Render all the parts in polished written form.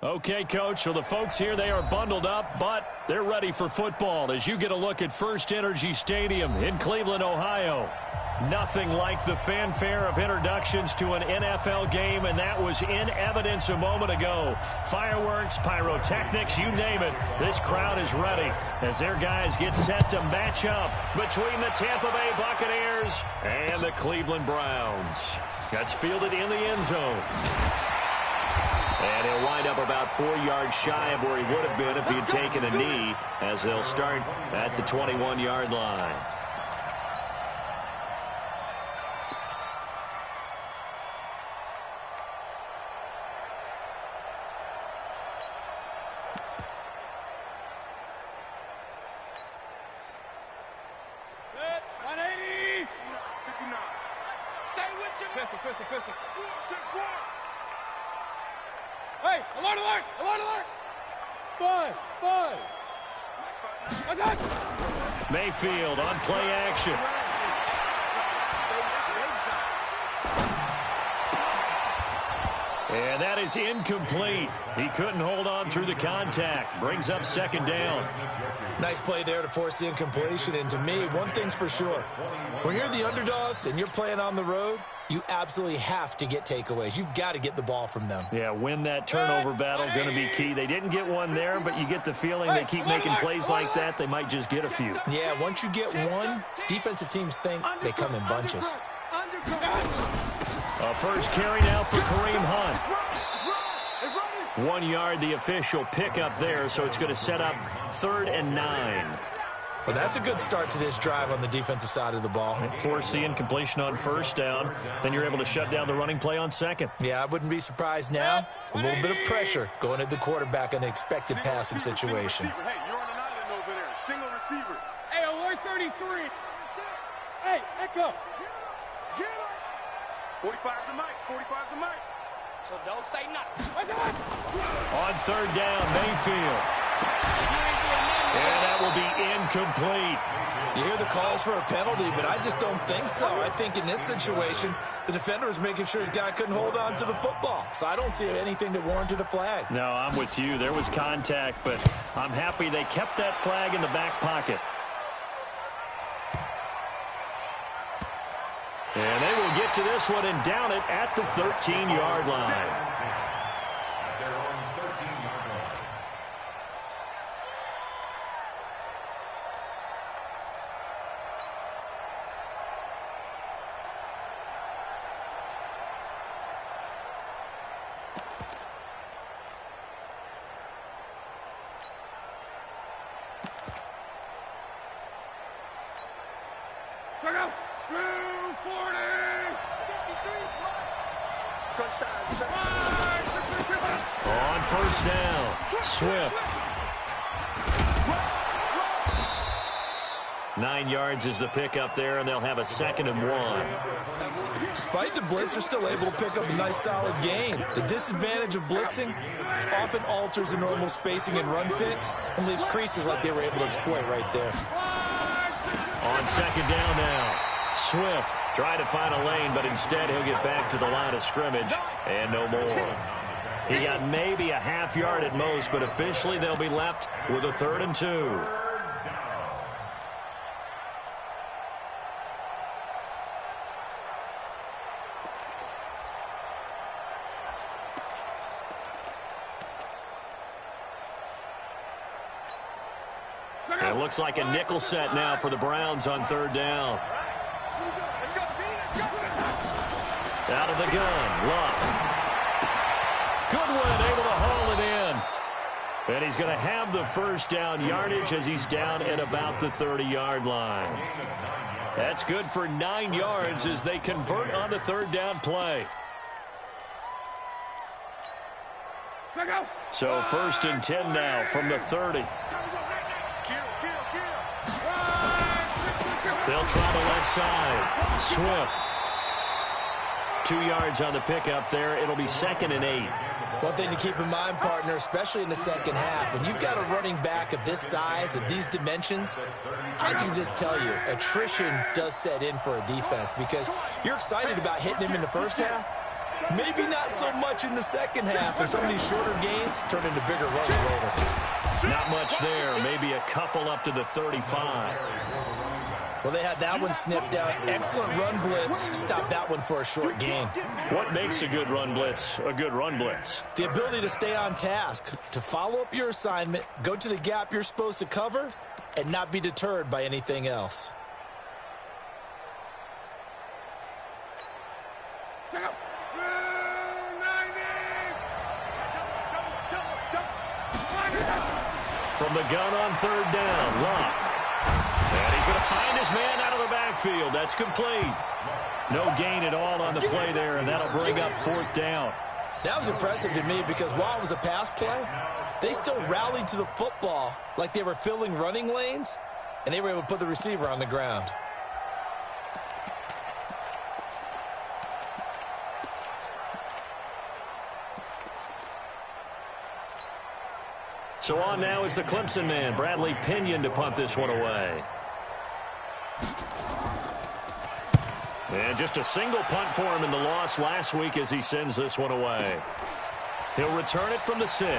Okay, Coach, so the folks here, they are bundled up, but they're ready for football as you get a look at First Energy Stadium in Cleveland, Ohio. Nothing like the fanfare of introductions to an NFL game, and that was in evidence a moment ago. Fireworks, pyrotechnics, you name it. This crowd is ready as their guys get set to match up between the Tampa Bay Buccaneers and the Cleveland Browns. That's fielded in the end zone. And he'll wind up about 4 yards shy of where he would have been if he had taken a knee, as they'll start at the 21-yard line. Hey, alert, alert, alert, alert! 5. Mayfield on play action. And that is incomplete. He couldn't hold on through the contact. Brings up second down. Nice play there to force the incompletion. And to me, one thing's for sure. When you're the underdogs and you're playing on the road, you absolutely have to get takeaways. You've got to get the ball from them. Yeah, win that turnover battle, going to be key. They didn't get one there, but you get the feeling they keep making plays like that, they might just get a few. Yeah, once you get one, defensive teams think they come in bunches. A first carry now for Kareem Hunt. 1 yard, the official pickup there, so it's going to set up 3rd and 9. Well, that's a good start to this drive on the defensive side of the ball. Force the incompletion on first down. Then you're able to shut down the running play on second. Yeah, I wouldn't be surprised now. A little bit of pressure going at the quarterback in an expected passing situation. Hey, you're on an island over there. Single receiver. Hey, alert 33. Hey, echo. Get him. 45 the mic. 45 the mic. So don't say nothing. On 3rd down, Mayfield. And that will be incomplete. You hear the calls for a penalty, but I just don't think so. I think in this situation, the defender was making sure his guy couldn't hold on to the football. So I don't see anything that warranted a flag. No, I'm with you. There was contact, but I'm happy they kept that flag in the back pocket. And they will get to this one and down it at the 13-yard line. On first down, Swift. 9 yards is the pickup there, and they'll have a 2nd and 1. Despite the blitz, they're still able to pick up a nice, solid gain. The disadvantage of blitzing often alters the normal spacing and run fits and leaves creases like they were able to exploit right there. On 2nd down now, Swift trying to find a lane, but instead he'll get back to the line of scrimmage and no more. He got maybe a half yard at most, but officially they'll be left with a 3rd and 2. It looks like a nickel set now for the Browns on 3rd down. Out of the gun, Love. Goodwin able to haul it in. And he's going to have the first down yardage as he's down at about the 30-yard line. That's good for 9 yards as they convert on the 3rd down play. So 1st and 10 now from the 30. They'll try the left side. Swift. 2 yards on the pickup there. It'll be 2nd and 8. One thing to keep in mind, partner, especially in the second half, when you've got a running back of this size, of these dimensions, I can just tell you, attrition does set in for a defense because you're excited about hitting him in the first half, Maybe not so much in the second half, and some of these shorter gains turn into bigger runs later. Not much there. Maybe a couple up to the 35. Well, they had that one snipped out. Excellent run blitz. Stopped that one for a short gain. What makes a good run blitz a good run blitz? The ability to stay on task, to follow up your assignment, go to the gap you're supposed to cover, and not be deterred by anything else. From the gun on third down, Locke. And he's going to find his man out of the backfield. That's complete. No gain at all on the play there, and that'll bring up fourth down. That was impressive to me because while it was a pass play, they still rallied to the football like they were filling running lanes, and they were able to put the receiver on the ground. So on now is the Clemson man, Bradley Pinion, to punt this one away. And just a single punt for him in the loss last week as he sends this one away. He'll return it from the 6.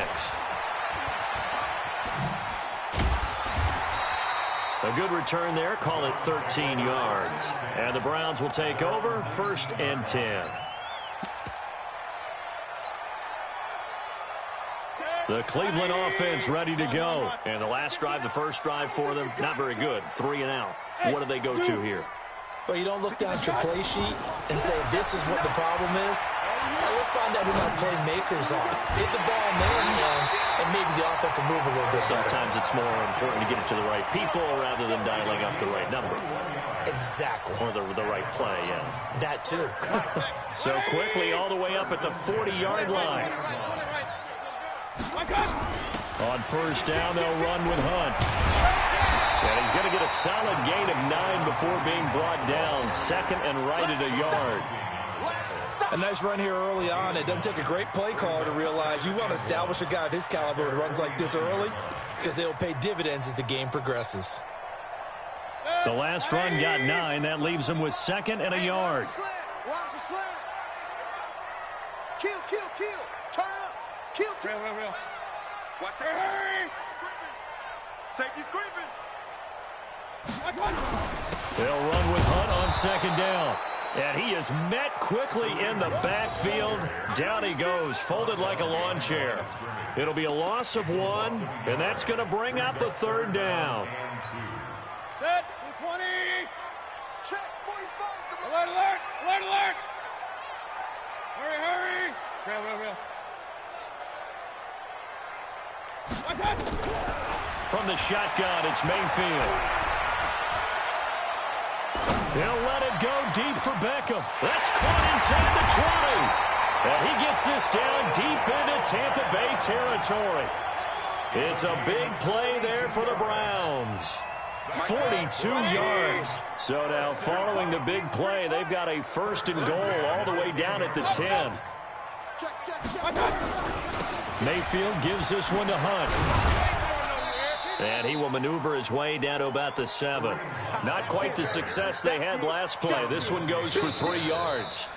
A good return there, call it 13 yards. And the Browns will take over, 1st and 10. The Cleveland offense ready to go. And the last drive, the first drive for them, not very good. 3 and out. What do they go to here? Well, you don't look down at your play sheet and say, this is what the problem is. Let's find out who my playmakers are. Get the ball in their hands, and maybe the offense will move a little bit better. Sometimes it's more important to get it to the right people rather than dialing up the right number. Exactly. Or the right play, yeah. That too. So quickly all the way up at the 40-yard line. On first down, they'll run with Hunt. And he's going to get a solid gain of 9 before being brought down. 2nd and right at a yard. A nice run here early on. It doesn't take a great play caller to realize you want to establish a guy of his caliber who runs like this early because they will pay dividends as the game progresses. The last run got 9. That leaves him with 2nd and a yard. Watch the slant. Kill. Turn up. Kill. Real. Watch that. Safety's creeping. They'll run with Hunt on 2nd down. And he is met quickly in the backfield. Down he goes, folded like a lawn chair. It'll be a loss of 1, and that's going to bring up a 3rd down. Set, 20. Check, 45. Alert. Hurry. Real. From the shotgun, it's Mayfield. He'll let it go deep for Beckham. That's caught inside the 20. And he gets this down deep into Tampa Bay territory. It's a big play there for the Browns. 42 yards. So now following the big play, they've got a 1st and goal all the way down at the 10. Mayfield gives this one to Hunt. And he will maneuver his way down to about the 7. Not quite the success they had last play. This one goes for 3 yards.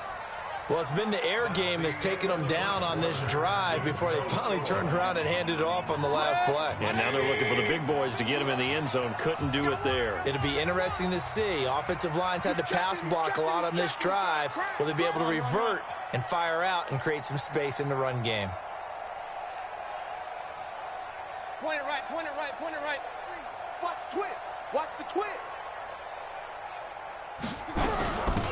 Well, it's been the air game that's taken them down on this drive before they finally turned around and handed it off on the last play. And now they're looking for the big boys to get him in the end zone. Couldn't do it there. It'll be interesting to see. Offensive lines had to pass block a lot on this drive. Will they be able to revert and fire out and create some space in the run game? Point it right. Watch the twist.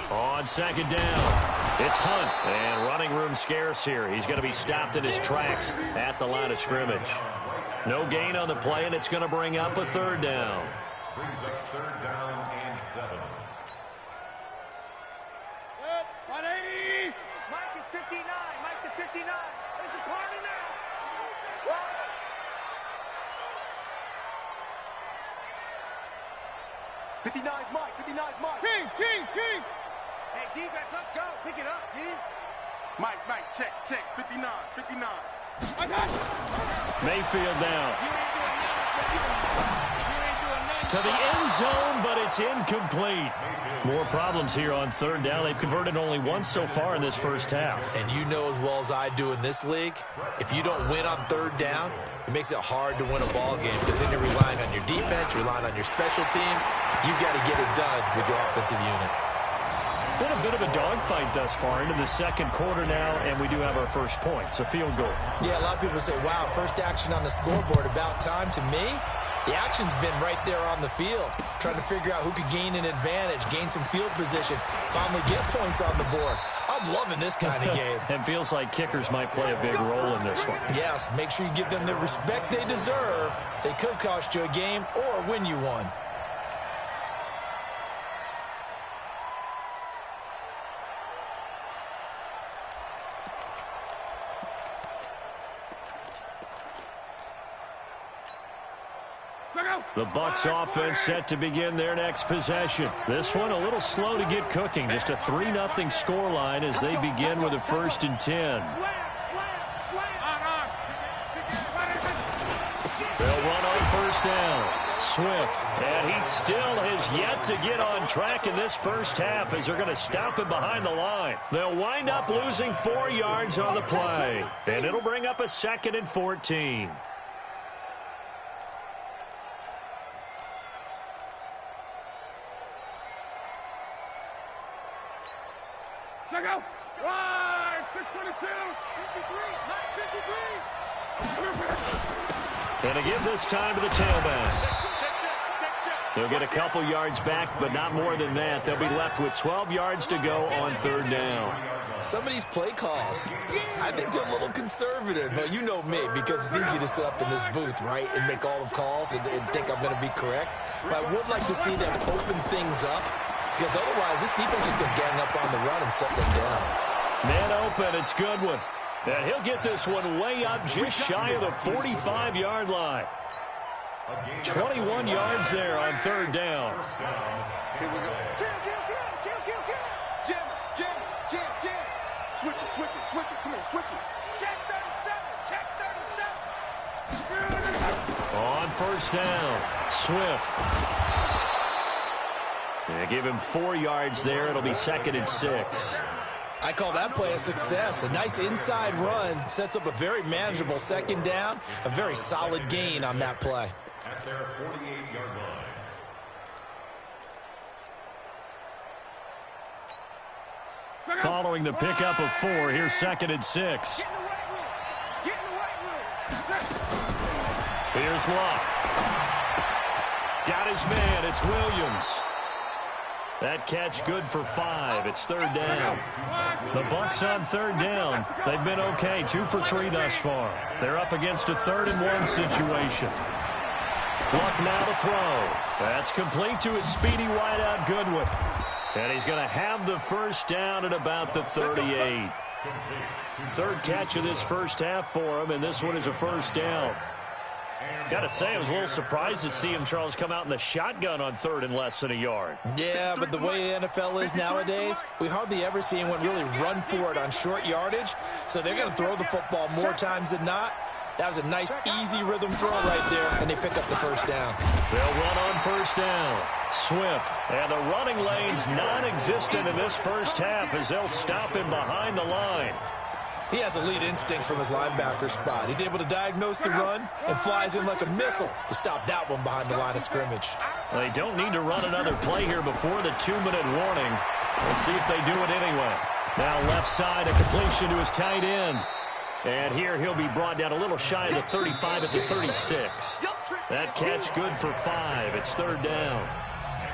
On 2nd down, it's Hunt. And running room scarce here. He's going to be stopped in his tracks at the line of scrimmage. No gain on the play, and it's going to bring up a 3rd down. Brings up 3rd down and 7. 180. Mike is 59. Mike to 59. There's a party now. 59's Mike. Kings. Hey, defense, let's go. Pick it up, D. Mike, check. 59. Mayfield down. You ain't doing to the end zone, but it's incomplete. More problems here on third down. They've converted only once so far in this first half. And you know as well as I do in this league, if you don't win on third down, it makes it hard to win a ball game because then you're relying on your defense, you're relying on your special teams. You've got to get it done with your offensive unit. Been a bit of a dogfight thus far into the second quarter now, and we do have our first points, a field goal. Yeah, a lot of people say, wow, first action on the scoreboard, about time. To me, the action's been right there on the field, trying to figure out who could gain an advantage, gain some field position, finally get points on the board. I'm loving this kind of game. It feels like kickers might play a big role in this one. Yes, make sure you give them the respect they deserve. They could cost you a game or win you one. The Bucs offense set to begin their next possession. This one a little slow to get cooking. Just a 3-0 scoreline as they begin with a 1st and 10. They'll run on first down. Swift, and he still has yet to get on track in this first half as they're going to stop him behind the line. They'll wind up losing 4 yards on the play, and it'll bring up a 2nd and 14. Check out. Right, 622. 53. And to give this time to the tailback. They'll get a couple yards back, but not more than that. They'll be left with 12 yards to go on third down. Some of these play calls, I think they're a little conservative, but you know me, because it's easy to sit up in this booth, right, and make all the calls and think I'm going to be correct. But I would like to see them open things up, because otherwise this defense is going to gang up on the run and shut them down. Man open, it's Goodwin. And he'll get this one way up just shy of the 45-yard line. 21 yards there on third down. Here we go. Jam. Switch it. Come on, switch it. Check 37. On first down, Swift. They give him 4 yards there. It'll be 2nd and 6. I call that play a success. A nice inside run sets up a very manageable 2nd down. A very solid gain on that play. At their 48-yard line. Following the pickup of 4, here's 2nd and 6. Get in the right room. Here's Luck. Got his man. It's Williams. That catch good for 5. It's third down. The Bucs on third down. They've been okay. 2 for 3 thus far. They're up against a 3rd and 1 situation. Luck now to throw. That's complete to his speedy wideout Goodwin. And he's going to have the first down at about the 38. Third catch of this first half for him, and this one is a first down. Got to say, I was a little surprised to see him, Charles, come out in the shotgun on 3rd and less than a yard. Yeah, but the way the NFL is nowadays, we hardly ever see anyone really run for it on short yardage. So they're going to throw the football more times than not. That was a nice, easy rhythm throw right there, and they pick up the first down. They'll run on first down. Swift, and the running lane's non-existent in this first half as they'll stop him behind the line. He has elite instincts from his linebacker spot. He's able to diagnose the run and flies in like a missile to stop that one behind the line of scrimmage. They don't need to run another play here before the 2-minute warning. Let's see if they do it anyway. Now left side, a completion to his tight end. And here he'll be brought down a little shy of the 35 at the 36. That catch good for 5. It's third down.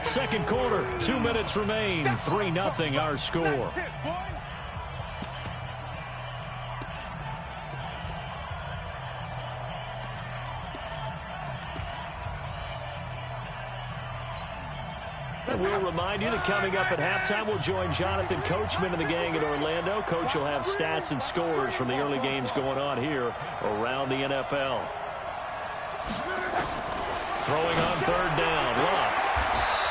Second quarter, 2 minutes remain. 3-0 our score. And we'll remind you that coming up at halftime, we'll join Jonathan Coachman and the gang in Orlando. Coach will have stats and scores from the early games going on here around the NFL. Throwing on third down, Luck.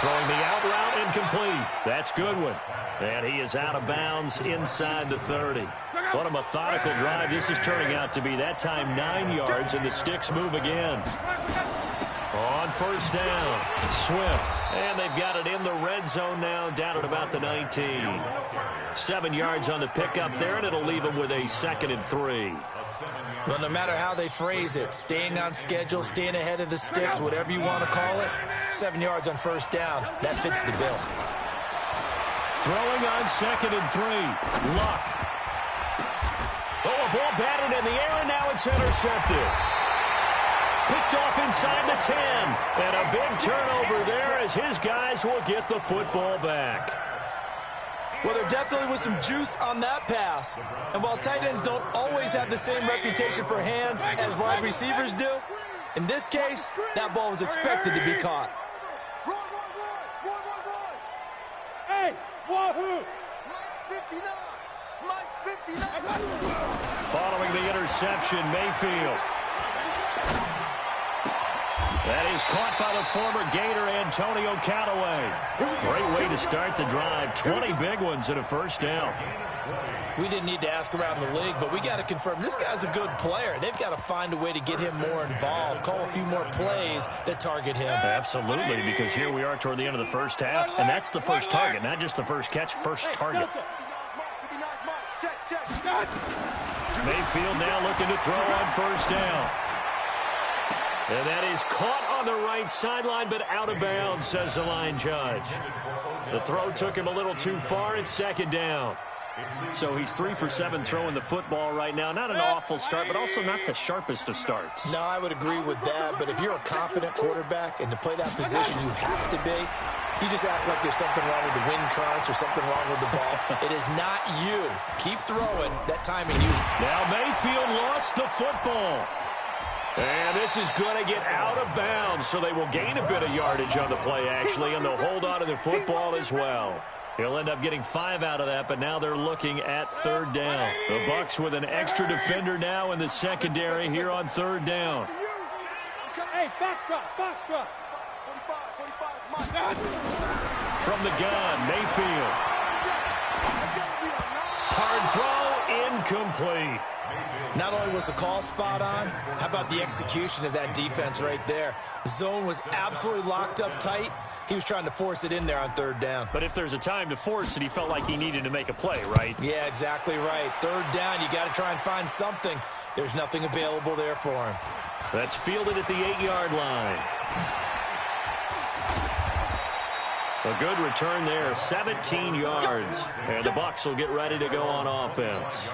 Throwing the out route incomplete. That's Goodwin. And he is out of bounds inside the 30. What a methodical drive this is turning out to be. That time 9 yards, and the sticks move again. On first down, Swift. And they've got it in the red zone now, down at about the 19. 7 yards on the pickup there, and it'll leave them with a 2nd and 3. Well, no matter how they phrase it, staying on schedule, staying ahead of the sticks, whatever you want to call it, 7 yards on first down, that fits the bill. Throwing on 2nd and 3. Luck. Oh, a ball batted in the air, and now it's intercepted. Picked off inside the 10. And a big turnover there as his guys will get the football back. Well, there definitely was some juice on that pass. And while tight ends don't always have the same reputation for hands as wide receivers do, in this case, that ball was expected to be caught. Hey, wahoo! Mike's 59. Mike's 59. Following the interception, Mayfield. That is caught by the former Gator, Antonio Callaway. Great way to start the drive. 20 big ones and a first down. We didn't need to ask around the league, but we got to confirm this guy's a good player. They've got to find a way to get him more involved, call a few more plays that target him. Absolutely, because here we are toward the end of the first half, and that's the first target, not just the first catch, first target. Mayfield now looking to throw on first down. And that is caught on the right sideline, but out of bounds, says the line judge. The throw took him a little too far. It's 2nd down. So he's 3 for 7 throwing the football right now. Not an awful start, but also not the sharpest of starts. No, I would agree with that. But if you're a confident quarterback and to play that position, you have to be. You just act like there's something wrong with the wind currents or something wrong with the ball. It is not you. Keep throwing. That timing usually. Now Mayfield lost the football. And this is going to get out of bounds, so they will gain a bit of yardage on the play, actually, and they'll hold on to the football as well. He'll end up getting 5 out of that, but now they're looking at 3rd down. The Bucs with an extra defender now in the secondary here on 3rd down. Hey, box drop, box drop. 45, From the gun, Mayfield. Hard throw, incomplete. Not only was the call spot on, how about the execution of that defense right there? The zone was absolutely locked up tight. He was trying to force it in there on 3rd down. But if there's a time to force it, he felt like he needed to make a play, right? Yeah, exactly right. 3rd down, you got to try and find something. There's nothing available there for him. That's fielded at the 8-yard line. A good return there, 17 yards. And the Bucs will get ready to go on offense.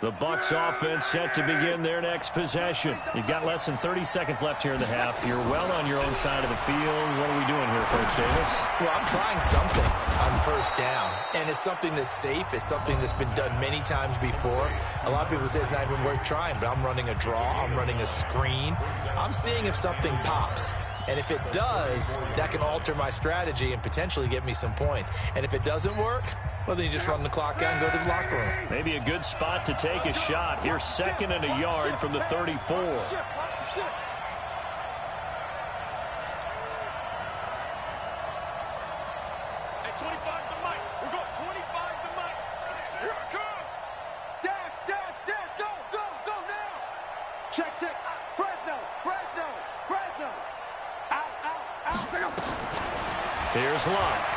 The Bucs offense set to begin their next possession. You've got less than 30 seconds left here in the half. You're well on your own side of the field. What are we doing here, Coach Davis? Well, I'm trying something on first down, and it's something that's safe. It's something that's been done many times before. A lot of people say it's not even worth trying, but I'm running a draw. I'm running a screen. I'm seeing if something pops. And if it does, that can alter my strategy and potentially get me some points. And if it doesn't work, well, then you just run the clock out and go to the locker room. Maybe a good spot to take a shot. Here's 2nd and a yard from the 34. Hey, 25 to Mike. We're going 25 to Mike. Here I come. Dash, dash, dash. Go, go, go now. Check, check. Fresno, Fresno, Fresno. Out, out, out. Here's Luck.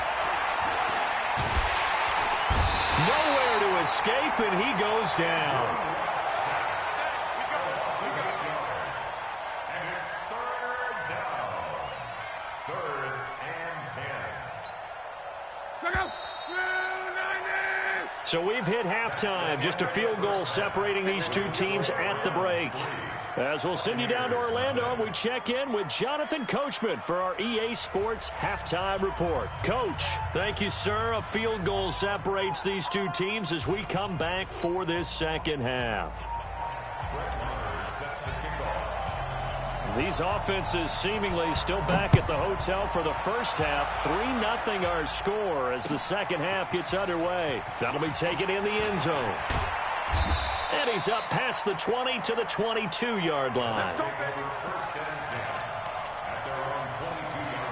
Nowhere to escape, and he goes down. And it's 3rd down. 3rd and 10. So we've hit halftime. Just a field goal separating these two teams at the break. As we'll send you down to Orlando, we check in with Jonathan Coachman for our EA Sports Halftime Report. Coach, thank you, sir. A field goal separates these two teams as we come back for this second half. These offenses seemingly still back at the hotel for the first half. 3-0 our score as the second half gets underway. That'll be taken in the end zone. And he's up past the 20 to the 22-yard line. First and 10 at their own 22-yard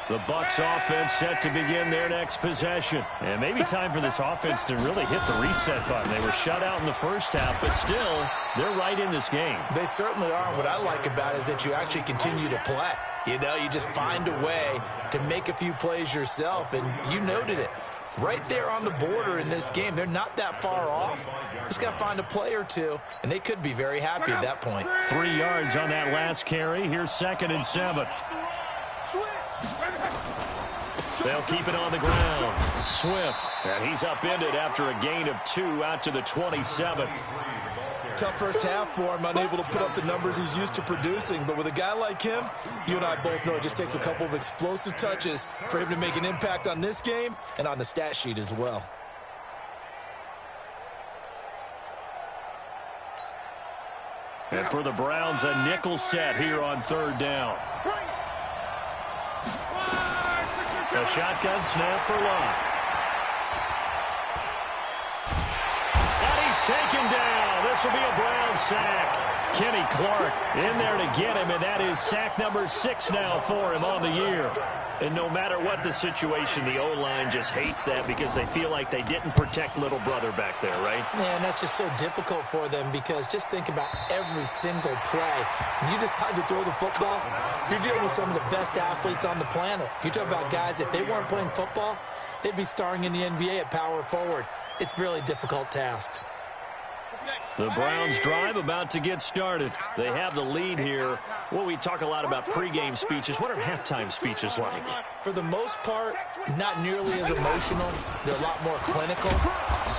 The Bucs offense set to begin their next possession. And maybe time for this offense to really hit the reset button. They were shut out in the first half, but still, they're right in this game. They certainly are. What I like about it is that you actually continue to play. You know, you just find a way to make a few plays yourself, and you noted it. Right there on the border in this game. They're not that far off. Just got to find a play or two, and they could be very happy at that point. 3 yards on that last carry. Here's 2nd and 7. They'll keep it on the ground. Swift, and he's upended after a gain of 2 out to the 27. Tough first half for him, unable to put up the numbers he's used to producing. But with a guy like him, you and I both know it just takes a couple of explosive touches for him to make an impact on this game and on the stat sheet as well. And for the Browns, a nickel set here on 3rd down. A shotgun snap for Locke. And he's taken down. This will be a Brown sack. Kenny Clark in there to get him, and that is sack number 6 now for him on the year. And no matter what the situation, the O-line just hates that because they feel like they didn't protect little brother back there, right? Man, that's just so difficult for them because just think about every single play. When you decide to throw the football, you're dealing with some of the best athletes on the planet. You talk about guys, if they weren't playing football, they'd be starring in the NBA at power forward. It's a really difficult task. The Browns drive about to get started. They have the lead here. Well, we talk a lot about pregame speeches. What are halftime speeches like? For the most part, not nearly as emotional. They're a lot more clinical.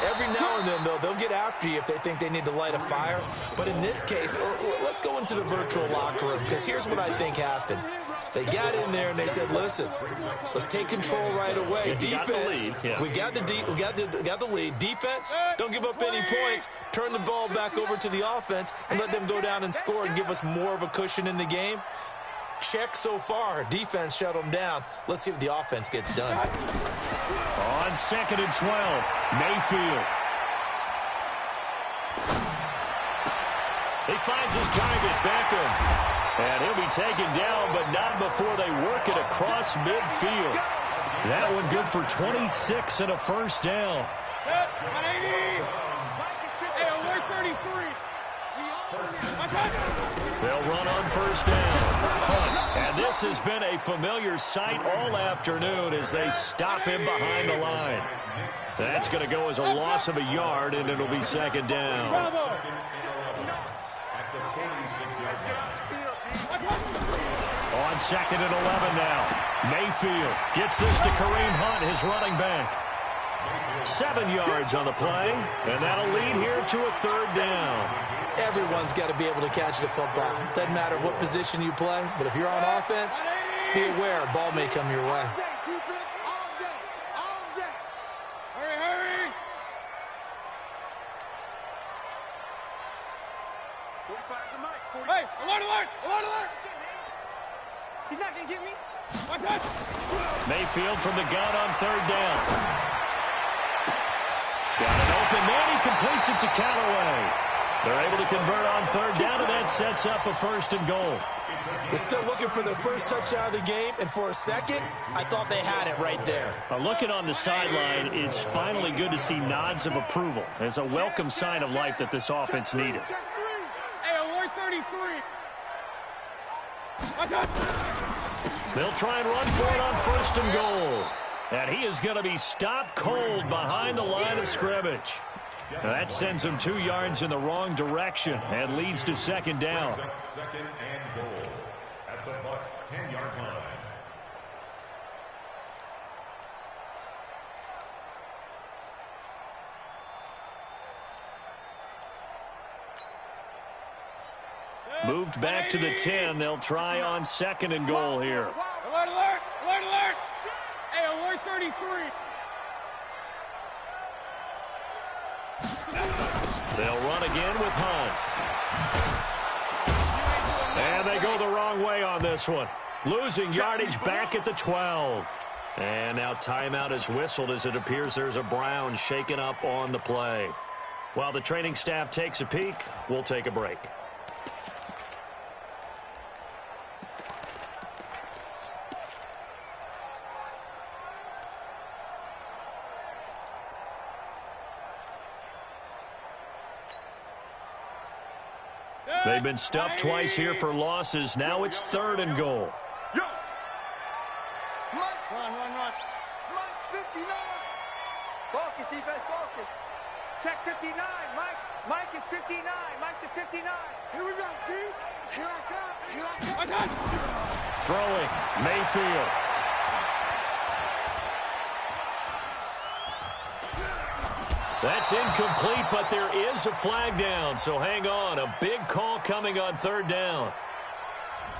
Every now and then, though, they'll get after you if they think they need to light a fire. But in this case, let's go into the virtual locker room because here's what I think happened. They got in there and they said, listen, let's take control right away. Defense, we got the lead. Defense, don't give up any points. Turn the ball back over to the offense and let them go down and score and give us more of a cushion in the game. Check so far. Defense shut them down. Let's see what the offense gets done. On 2nd and 12, Mayfield. He finds his target, Beckham. And he'll be taken down, but not before they work it across midfield. That one good for 26 and a first down. They'll run on first down. Hunt. And this has been a familiar sight all afternoon as they stop him behind the line. That's going to go as a loss of a yard, and it'll be 2nd down. On 2nd and 11 now. Mayfield gets this to Kareem Hunt, his running back. 7 yards on the play, and that'll lead here to a 3rd down. Everyone's got to be able to catch the football. Doesn't matter what position you play, but if you're on offense, be aware a ball may come your way. Hurry! 45 the mic. Hey, alert! He's not going to get me. Mayfield from the gun on 3rd down. He's got an open man. He completes it to Callaway. They're able to convert on 3rd down, and that sets up a 1st and goal. They're still looking for their first touchdown of the game, and for a second, I thought they had it right there. Looking on the sideline, it's finally good to see nods of approval as a welcome sign of life that this offense needed. Hey, alert 33. They'll try and run for it on 1st and goal. And he is going to be stopped cold behind the line of scrimmage. Now that sends him 2 yards in the wrong direction and leads to 2nd down. 2nd and goal at the Bucs 10-yard line. Moved back to the 10. They'll try on 2nd and goal here. Alert! Hey, alert 33. They'll run again with Hunt. And they go the wrong way on this one. Losing yardage back at the 12. And now timeout is whistled as it appears there's a Brown shaken up on the play. While the training staff takes a peek, we'll take a break. They've been stuffed twice here for losses. Now it's 3rd and goal. Yo! Mike! Run. Mike, 59! Focus, defense, focus. Check 59, Mike. Mike is 59. Mike to 59. Here we go, D. Here I come. Throwing, Mayfield. That's incomplete, but there is a flag down, so hang on. A big call coming on 3rd down.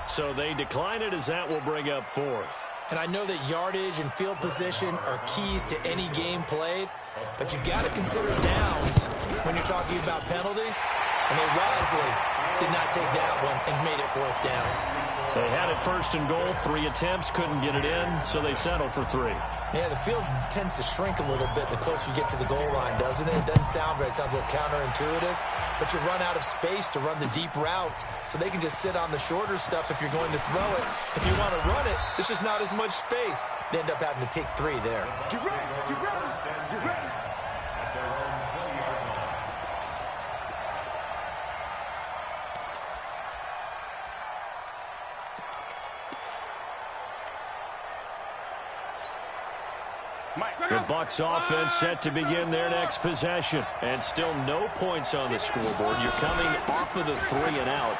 So they decline it as that will bring up 4th. And I know that yardage and field position are keys to any game played, but you got to consider downs when you're talking about penalties. And they wisely did not take that one and made it 4th down. They had it 1st and goal, 3 attempts, couldn't get it in, so they settle for 3. Yeah, the field tends to shrink a little bit the closer you get to the goal line, doesn't it? It doesn't sound right. It sounds a little counterintuitive, but you run out of space to run the deep routes, so they can just sit on the shorter stuff if you're going to throw it. If you want to run it, there's just not as much space. They end up having to take 3 there. Get ready, get ready, get ready. The Bucs offense set to begin their next possession. And still no points on the scoreboard. You're coming off of the 3 and out.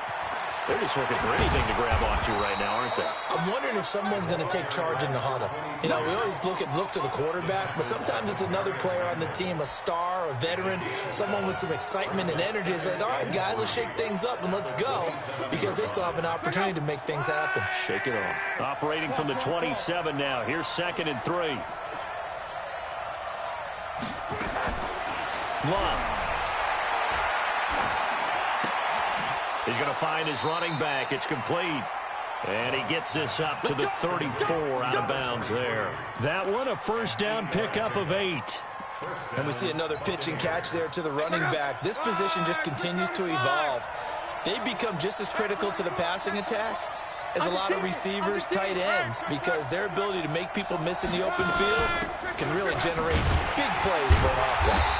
They're just looking for anything to grab onto right now, aren't they? I'm wondering if someone's going to take charge in the huddle. You know, we always look to the quarterback, but sometimes it's another player on the team, a star, a veteran, someone with some excitement and energy. It's like, all right, guys, let's shake things up and let's go, because they still have an opportunity to make things happen. Shake it off. Operating from the 27 now. Here's 2nd and 3. Love. He's going to find his running back. It's complete. And he gets this up to the 34 out of bounds there. That one, a 1st down pickup of 8. And we see another pitch and catch there to the running back. This position just continues to evolve. They become just as critical to the passing attack as a lot of receivers, tight ends, because their ability to make people miss in the open field can really generate big plays for an offense.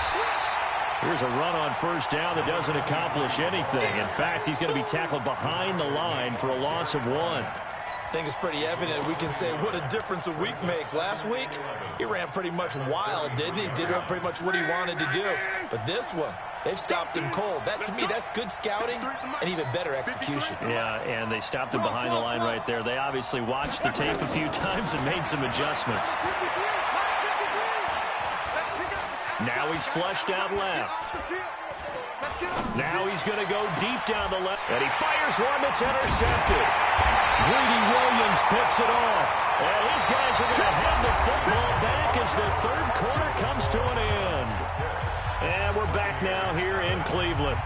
Here's a run on 1st down that doesn't accomplish anything. In fact, he's going to be tackled behind the line for a loss of 1. I think it's pretty evident. We can say what a difference a week makes. Last week, he ran pretty much wild, didn't he? Did pretty much what he wanted to do. But this one, they've stopped him cold. That, to me, that's good scouting and even better execution. Yeah, and they stopped him behind the line right there. They obviously watched the tape a few times and made some adjustments. Now he's flushed out left. Now he's going to go deep down the left. And he fires one that's intercepted. Greedy Williams picks it off. And these guys are going to have the football back as the 3rd quarter comes to an end. And we're back now here in Cleveland.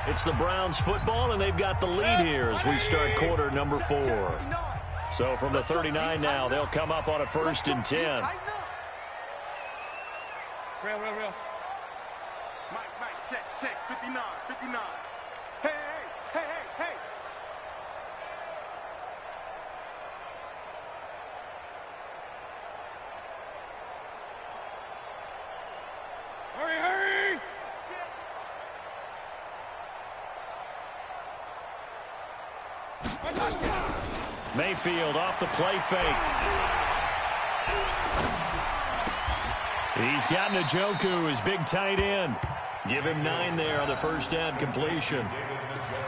It's the Browns football, and they've got the lead here as we start quarter number 4. So from the 39 now, they'll come up on a 1st and 10. Real. Mike, check, 59. Hey. Hurry. Mayfield off the play fake. He's got Njoku, his big tight end. Give him 9 there on the 1st down completion.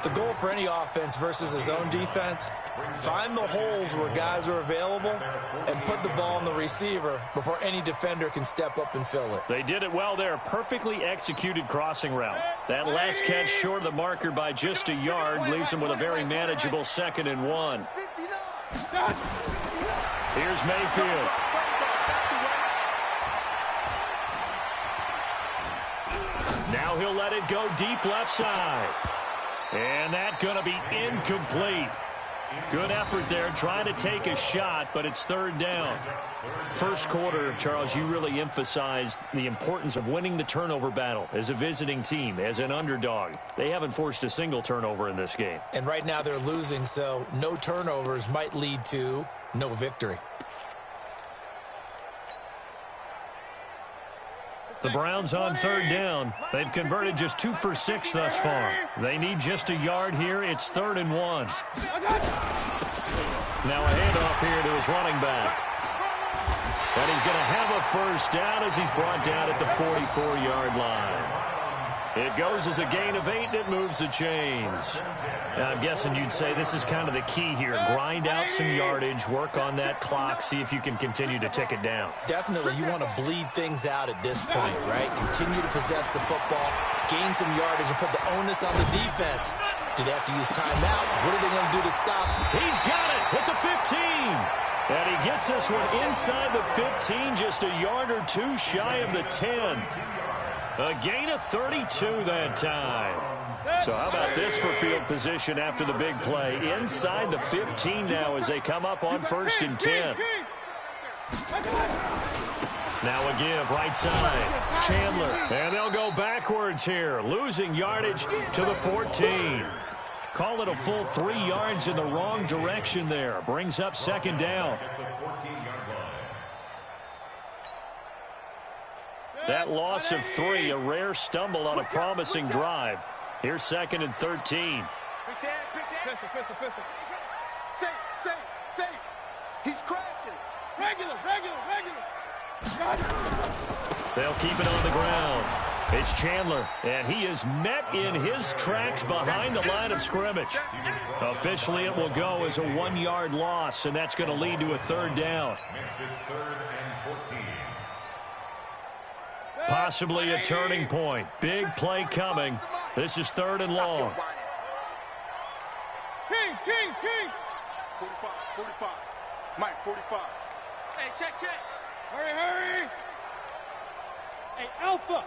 The goal for any offense versus his own defense, find the holes where guys are available and put the ball on the receiver before any defender can step up and fill it. They did it well there. Perfectly executed crossing route. That last catch short of the marker by just a yard leaves him with a very manageable 2nd and 1. Here's Mayfield. Now he'll let it go deep left side. And that's going to be incomplete. Good effort there, trying to take a shot, but it's 3rd down. First quarter, Charles, you really emphasized the importance of winning the turnover battle as a visiting team, as an underdog. They haven't forced a single turnover in this game. And right now they're losing, so no turnovers might lead to no victory. The Browns on third down. They've converted just 2 for 6 thus far. They need just a yard here. It's 3rd and 1. Now a handoff here to his running back. And he's going to have a first down as he's brought down at the 44-yard line. It goes as a gain of 8, and it moves the chains. Now, I'm guessing you'd say this is kind of the key here. Grind out some yardage, work on that clock, see if you can continue to tick it down. Definitely, you want to bleed things out at this point, right? Continue to possess the football, gain some yardage, and put the onus on the defense. Do they have to use timeouts? What are they going to do to stop? He's got it at the 15. And he gets this one inside the 15, just a yard or 2 shy of the 10. A gain of 32 that time. So how about this for field position after the big play? Inside the 15 now as they come up on 1st and 10. Now a give right side. Chandler. And they'll go backwards here, losing yardage to the 14. Call it a full 3 yards in the wrong direction there. Brings up 2nd down. That loss of 3, a rare stumble on a promising drive. Here's 2nd and 13. Safe. He's crashing. Regular. They'll keep it on the ground. It's Chandler, and he is met in his tracks behind the line of scrimmage. Officially, it will go as a 1-yard loss, and that's going to lead to a 3rd down. Possibly a turning point. Big play coming. This is 3rd and long. King. 45. Mike, 45. Hey, check. Hurry. Hey, Alpha.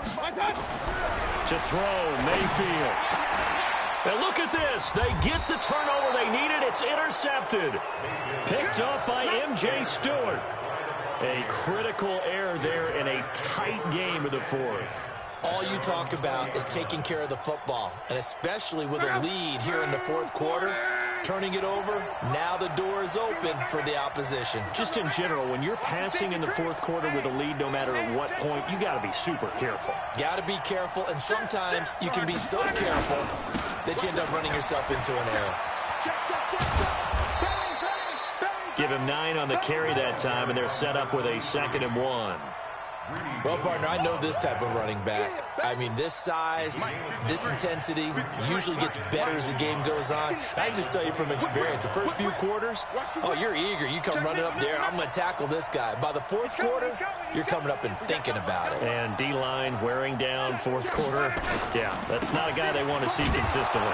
45. To throw, Mayfield. And look at this. They get the turnover they needed. It's intercepted. Picked up by M.J. Stewart. A critical error there in a tight game of the 4th. All you talk about is taking care of the football, and especially with a lead here in the 4th quarter, turning it over, now the door is open for the opposition. Just in general, when you're passing in the 4th quarter with a lead, no matter at what point, you got to be super careful. Got to be careful, and sometimes you can be so careful that you end up running yourself into an error. Give him 9 on the carry that time, and they're set up with a 2nd and 1. Well, partner, I know this type of running back. I mean, this size, this intensity usually gets better as the game goes on. And I just tell you from experience, the first few quarters, oh, you're eager. You come running up there, I'm going to tackle this guy. By the 4th quarter, you're coming up and thinking about it. And D-line wearing down 4th quarter. Yeah, that's not a guy they want to see consistently.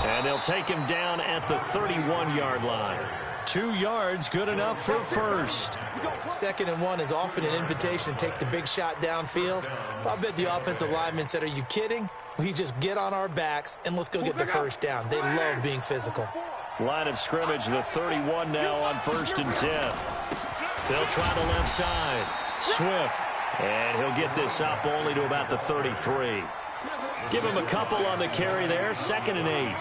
And they'll take him down at the 31-yard line. 2 yards, good enough for first. 2nd and 1 is often an invitation to take the big shot downfield. I bet the offensive lineman said, are you kidding? We just get on our backs and let's go get the first down. They love being physical. Line of scrimmage, the 31 now on 1st and 10. They'll try the left side. Swift. And he'll get this up only to about the 33. Give him a couple on the carry there. 2nd and 8.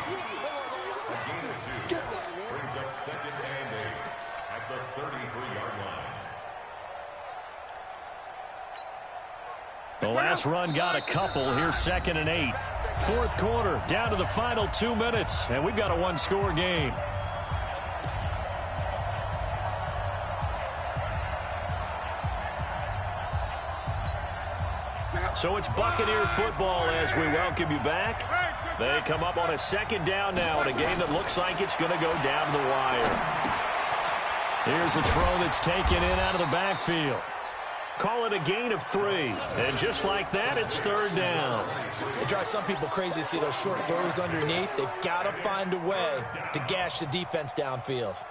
The last run got a couple. Here's 2nd and 8. 4th quarter, down to the final 2 minutes, and we've got a 1-score game. So it's Buccaneer football as we welcome you back. They come up on a 2nd down now in a game that looks like it's going to go down to the wire. Here's a throw that's taken in out of the backfield. Call it a gain of 3. And just like that, it's 3rd down. It drives some people crazy to see those short throws underneath. They've got to find a way to gash the defense downfield.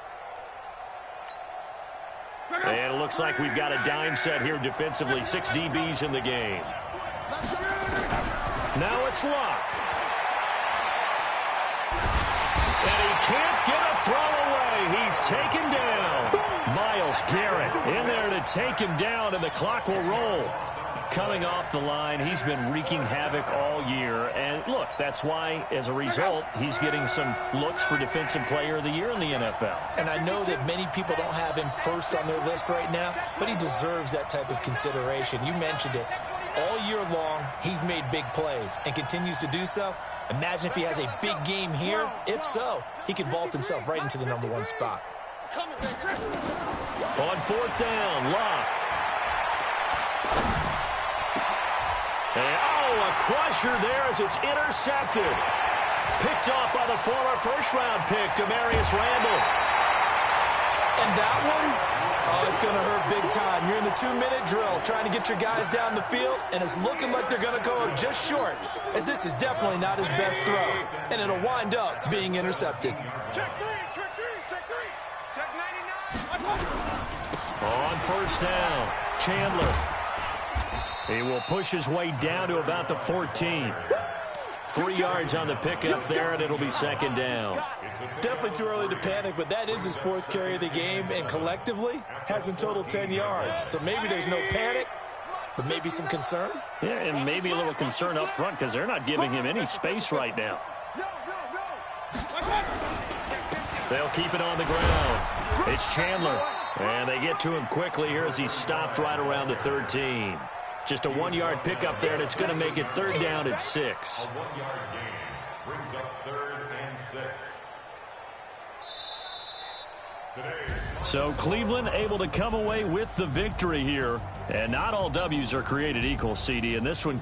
And it looks like we've got a dime set here defensively. 6 DBs in the game. Now it's Luck. And he can't get a throw away. He's taken down. Myles Garrett in there to take him down, and the clock will roll. Coming off the line, he's been wreaking havoc all year. And look, that's why, as a result, he's getting some looks for Defensive Player of the Year in the NFL. And I know that many people don't have him first on their list right now, but he deserves that type of consideration. You mentioned it. All year long, he's made big plays and continues to do so. Imagine if he has a big game here. If so, he could vault himself right into the #1 spot. On 4th down, Locke. And, a crusher there as it's intercepted. Picked off by the former first-round pick, Demarius Randall. And that one, it's going to hurt big time. You're in the 2-minute drill trying to get your guys down the field, and it's looking like they're going to go just short, as this is definitely not his best throw, and it'll wind up being intercepted. Check 3, check 3, check 3. Check 99. On 1st down, Chandler. He will push his way down to about the 14. 3 yards on the pickup there, and it'll be 2nd down. Definitely too early to panic, but that is his 4th carry of the game, and collectively has in total 10 yards. So maybe there's no panic, but maybe some concern. Yeah, and maybe a little concern up front because they're not giving him any space right now. They'll keep it on the ground. It's Chandler, and they get to him quickly here as he stopped right around the 13. Just a 1-yard pickup there, and it's going to make it 3rd down at 6. A 1-yard gain brings up 3rd and 6. So Cleveland able to come away with the victory here. And not all W's are created equal, CD, and this one